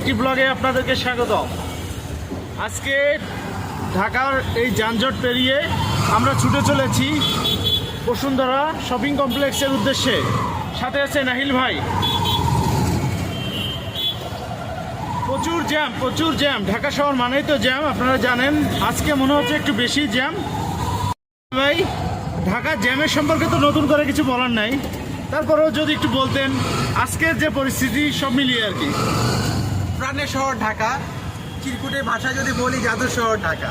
আরেকটি ব্লগে আপনাদেরকে স্বাগত। আজকে ঢাকার এই যানজট পেরিয়ে আমরা ছুটে চলেছি বসুন্ধরা শপিং কমপ্লেক্সের উদ্দেশ্যে। সাথে আছে নাহিল ভাই। প্রচুর জ্যাম। ঢাকা শহর মানেই তো জ্যাম, আপনারা জানেন। আজকে মনে হচ্ছে একটু বেশি জ্যাম। ভাই, ঢাকা জ্যামের সম্পর্কে তো নতুন করে কিছু বলার নাই, তারপরেও যদি একটু বলতেন আজকের যে পরিস্থিতি সব মিলিয়ে আর কি। প্রাণের শহর ঢাকা, চিরকুটের ভাষায় যদি বলি জাদুর শহর ঢাকা।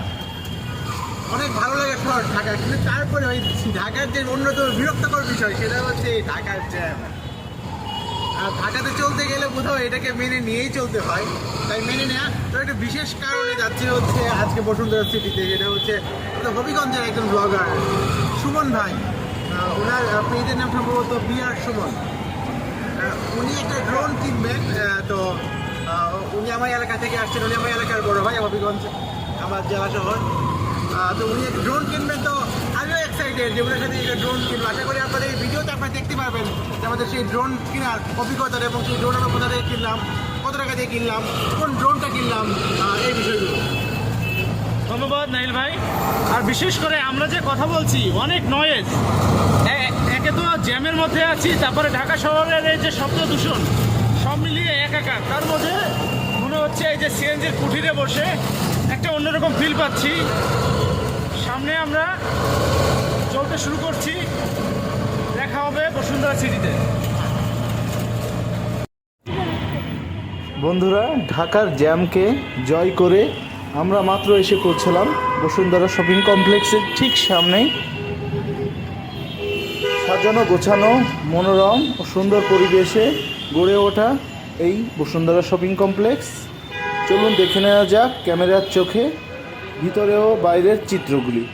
অনেক ভালো লাগে শহর ঢাকা, কিন্তু তারপরে ওই ঢাকার যে অন্যতম বিরক্তকর বিষয় সেটা হচ্ছে এই ঢাকার জ্যাম। আর ঢাকাতে চলতে গেলে কোথাও এটাকে মেনে নিয়েই চলতে হয়, তাই মেনে নেওয়া। তো একটা বিশেষ কারণে যাচ্ছে হচ্ছে আজকে বসুন্ধরা সিটিতে, যেটা হচ্ছে হবিগঞ্জের একজন ব্লগার সুমন ভাই। ওনার পেজের নাম সম্ভবত বিআর সুমন। উনি একটা ড্রোন কিনবেন, তো উনি আমার এলাকা থেকে আসছেন। উনি আমার এলাকার বড় ভাই, হবিগঞ্জ আমার জেলা শহর। তো উনি একটা ড্রোন কিনবেন, তো আমিও এক্সাইটেড যে ওনার সাথে একটা ড্রোন কিনবো। আশা করি আপনাদের এই ভিডিওতে আপনারা দেখতে পারবেন যে আমাদের সেই ড্রোন কেনার অভিজ্ঞতা এবং সেই ড্রোন আমরা কোথা থেকে কিনলাম, কত টাকা দিয়ে কিনলাম, কোন ড্রোনটা কিনলাম, এই বিষয়গুলো। ধন্যবাদ নাহিল ভাই। আর বিশেষ করে আমরা যে কথা বলছি, অনেক নয়েজ, একে তো জ্যামের মধ্যে আছি, তারপরে ঢাকা শহরের এই যে শব্দ দূষণ সব মিলিয়ে একাকার। তার মধ্যে মনে হচ্ছে এই যে সিএনজির কুঠিরে বসে একটা অন্যরকম ফিল পাচ্ছি। সামনে আমরা চলতে শুরু করছি, দেখা হবে বসুন্ধরা সিটিতে। বন্ধুরা, ঢাকার জ্যামকে জয় করে আমরা মাত্র এসে পৌঁছলাম বসুন্ধরা শপিং কমপ্লেক্সের ঠিক সামনেই। সাজানো গোছানো, মনোরম ও সুন্দর পরিবেশে গড়ে ওঠা এই বসুন্ধরা শপিং কমপ্লেক্স। চলুন দেখে নেওয়া যাক ক্যামেরার চোখে ভিতরে ও বাইরের চিত্রগুলি।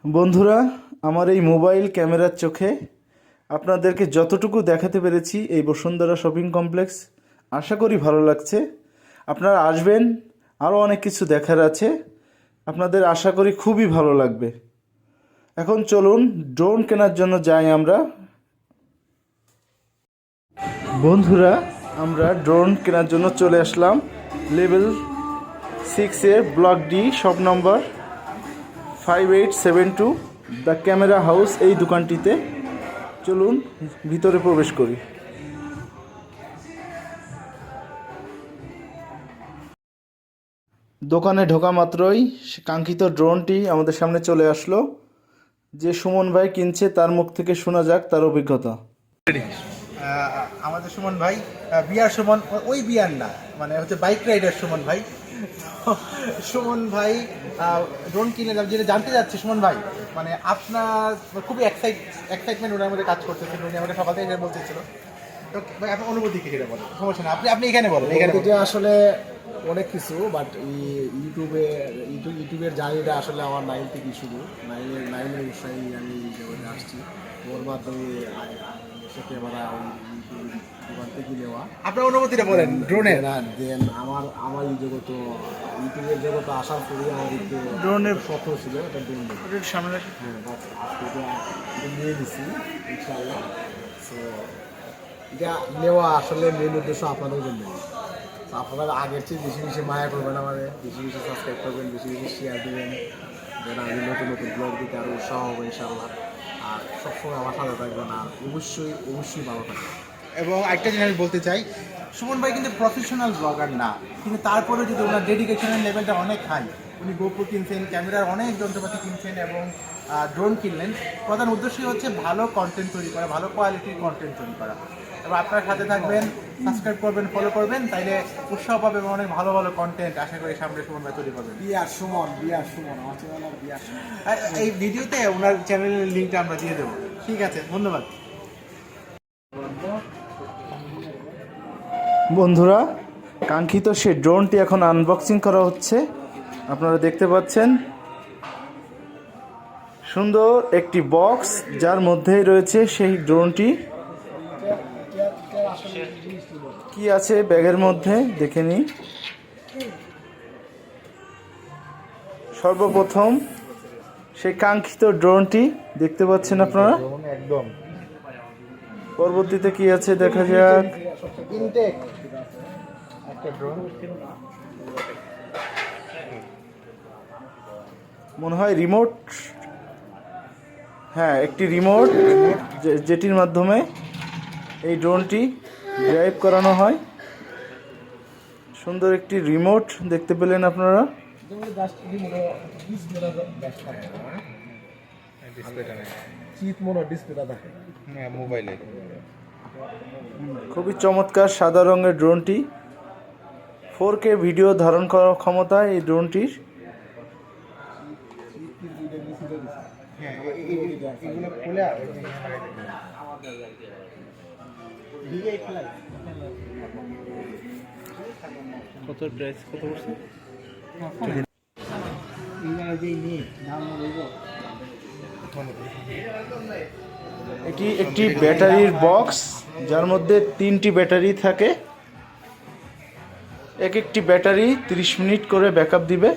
বন্ধুরা, আমার এই মোবাইল ক্যামেরার চোখে আপনাদেরকে যতটুকু দেখাতে পেরেছি এই বসুন্ধরা শপিং কমপ্লেক্স, আশা করি ভালো লাগছে। আপনারা আসবেন, আরও অনেক কিছু দেখার আছে। আপনাদের আশা করি খুবই ভালো লাগবে। এখন চলুন ড্রোন কেনার জন্য যাই আমরা। বন্ধুরা, আমরা ড্রোন কেনার জন্য চলে আসলাম লেভেল 6-এর block D, shop number 5872 the camera house, এই দোকানটিতে। চলুন ভিতরে প্রবেশ করি। দোকানে ঢোকা মাত্রই কাঙ্ক্ষিত ড্রোনটি আমাদের সামনে চলে আসলো। যে সুমন ভাই কিনছে তার মুখ থেকে শোনা যাক তার অভিজ্ঞতা। আমাদের সুমন ভাই, বিয়ার সুমন, ওই বিয়ার না, মানে হচ্ছে বাইক রাইডার সুমন ভাই। সুমন ভাই ড্রোন কিনে যেটা জানতে যাচ্ছি, সুমন ভাই মানে আপনার খুবই এক্সাইটমেন্ট ওনার মধ্যে কাজ করতেছিল, উনি আমাকে সকাল থেকে বলতেছিল। তো ভাই আপনার অনুভূতি কি সেটা বলেন, সমস্যা না, আপনি এখানে বলেন। আসলে অনেক কিছু, বাট ইউটিউবের জার্নিটা আসলে আমার 9 থেকে শুরু। নাইনের উৎসাহে আমি এই জগতে আসছি, ওর মাধ্যমে সে ক্যামেরা দোকান থেকে নেওয়া। আপনার অনুভূতিটা বলেন ড্রোনের। দেন আমার এই জগত, ইউটিউবের জগতে আসার পরে আমার একটু ড্রোনের স্বপ্ন ছিল এটা ড্রোন। সামনে হ্যাঁ, বাট আজকে এটা নিয়ে নিছি ইনশাআল্লাহ। সো এটা নেওয়া আসলে মেন উদ্দেশ্য আপনাদের জন্য। আপনারা আগের চেয়ে বেশি বেশি মায়া করবেন, আমাদের বেশি বেশি সাবস্ক্রাইব করবেন, বেশি বেশি শেয়ার দেবেন, যেন আমি নতুন নতুন ব্লগ দিতে আরও উৎসাহ হবে ইনশাআল্লাহ। আর সবসময় আমার সাথে থাকবেন, আর অবশ্যই ভালো থাকবেন। এবং একটা জিনিস আমি বলতে চাই, সুমন ভাই কিন্তু প্রফেশনাল ব্লগার না, কিন্তু তারপরে যদি ওনার ডেডিকেশনের লেভেলটা অনেক হাই। উনি গোপ্রো কিনছেন, ক্যামেরার অনেক যন্ত্রপাতি কিনছেন এবং ড্রোন কিনলেন। প্রধান উদ্দেশ্যই হচ্ছে ভালো কন্টেন্ট তৈরি করা, ভালো কোয়ালিটির কন্টেন্ট তৈরি করা। এবং আপনার সাথে থাকবেন, সাবস্ক্রাইব করবেন, ফলো করবেন, তাইলে উৎসাহ পাবে এবং অনেক ভালো ভালো কন্টেন্ট আশা করি সামনে সুমন ভাই তৈরি করবেন। বিয়ার সুমন আমার চ্যানেল বিয়ার সুমন। আর এই ভিডিওতে ওনার চ্যানেলের লিঙ্কটা আমরা দিয়ে দেবো। ঠিক আছে, ধন্যবাদ। বন্ধুরা, কাঙ্ক্ষিত সে ড্রোনটি এখন আনবক্সিং করা হচ্ছে। আপনারা দেখতে পাচ্ছেন সুন্দর একটি বক্স, যার মধ্যেই রয়েছে সেই ড্রোনটি। কি আছে ব্যাগের মধ্যে দেখে নিই। সর্বপ্রথম সেই কাঙ্ক্ষিত ড্রোনটি দেখতে পাচ্ছেন আপনারা। একদম পরবর্তীতে কি আছে দেখা যাক। ইনটেক একটা ড্রোন, মনে হয় রিমোট। হ্যাঁ, একটি রিমোট যেটির মাধ্যমে এই ড্রোনটি ড্রাইভ করানো হয়। সুন্দর একটি রিমোট দেখতে পেলেন আপনারা। খুবই চমৎকার সাদা রঙের ড্রোনটি। 4K ভিডিও ধারণ করার ক্ষমতা এই ড্রোনটির। কত প্রাইস, কত পড়ছে? এটি একটি ব্যাটারির বক্স, যার মধ্যে 3টি ব্যাটারি থাকে। একটি ব্যাটারি 30 মিনিট করে ব্যাকআপ দিবে।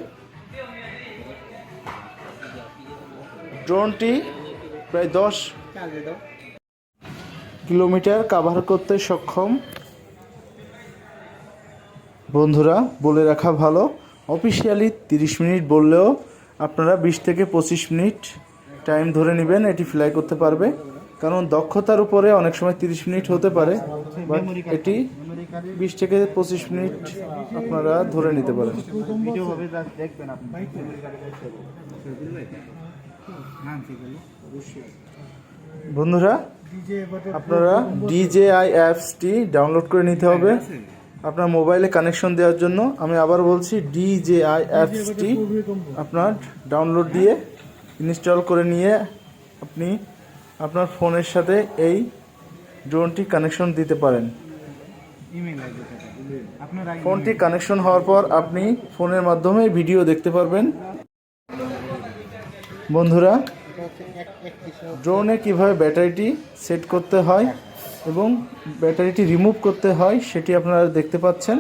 ড্রোনটি প্রায় 10 কিলোমিটার কভার করতে সক্ষম। বন্ধুরা, বলে রাখা ভালো, অফিসিয়ালি 30 মিনিট বললেও আপনারা 20 থেকে 25 মিনিট টাইম ধরে নেবেন এটি ফ্লাই করতে পারবে। কারণ দক্ষতার উপরে অনেক সময় 30 মিনিট হতে পারে, বাট এটি 20 থেকে 25 মিনিট আপনারা ধরে নিতে পারেন। বন্ধুরা, আপনারা DJI অ্যাপসটি ডাউনলোড করে নিতে হবে আপনার মোবাইলে কানেকশন দেওয়ার জন্য। আমি আবার বলছি, DJI অ্যাপসটি আপনার ডাউনলোড দিয়ে ইনস্টল করে নিয়ে আপনি আপনার ফোনের সাথে এই ড্রোনটি কানেকশন দিতে পারেন। ফোনটি কানেকশন হওয়ার পর আপনি ফোনের মাধ্যমে ভিডিও দেখতে পারবেন। বন্ধুরা, ড্রোনে কিভাবে ব্যাটারিটি সেট করতে হয় এবং ব্যাটারিটি রিমুভ করতে হয় সেটি আপনারা দেখতে পাচ্ছেন।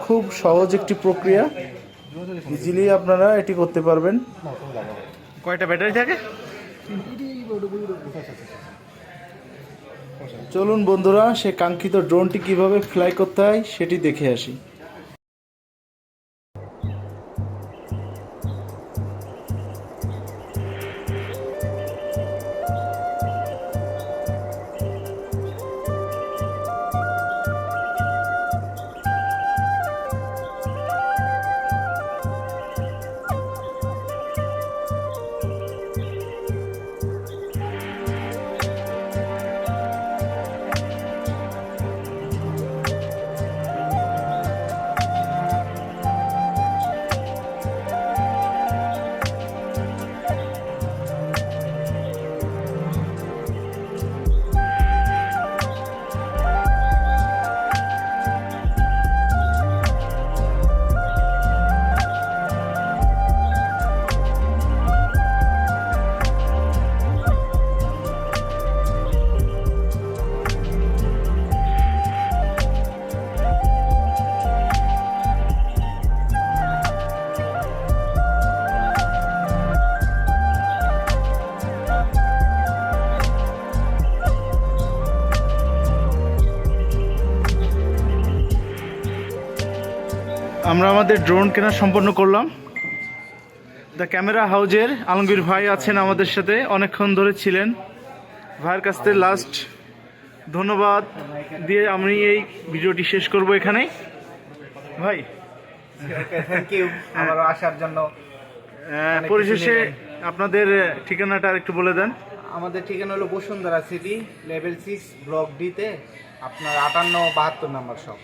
খুব খুব সহজ একটি প্রক্রিয়া, ইজিলি আপনারা এটি করতে পারবেন। কয়টা ব্যাটারি থাকে? চলুন বন্ধুরা, সে কাঙ্ক্ষিত ড্রোনটি কিভাবে ফ্লাই করতে হয় সেটি দেখে আসি। আমরা আমাদের ড্রোন কেনা সম্পন্ন করলাম। দ্য ক্যামেরা হাউজের আলমগীর ভাই আছেন আমাদের সাথে, অনেকক্ষণ ধরে ছিলেন। ভাইয়ের কাছ থেকে লাস্ট ধন্যবাদ দিয়ে আমি এই ভিডিওটি শেষ করব এখানেই। ভাই থ্যাংক ইউ আমারও আসার জন্য। পরিশেষে আপনাদের ঠিকানাটা আর একটু বলে দেন। আমাদের ঠিকানা হলো Bashundhara city, level 6 block D তে, আপনার 58-72 নাম্বার শপ।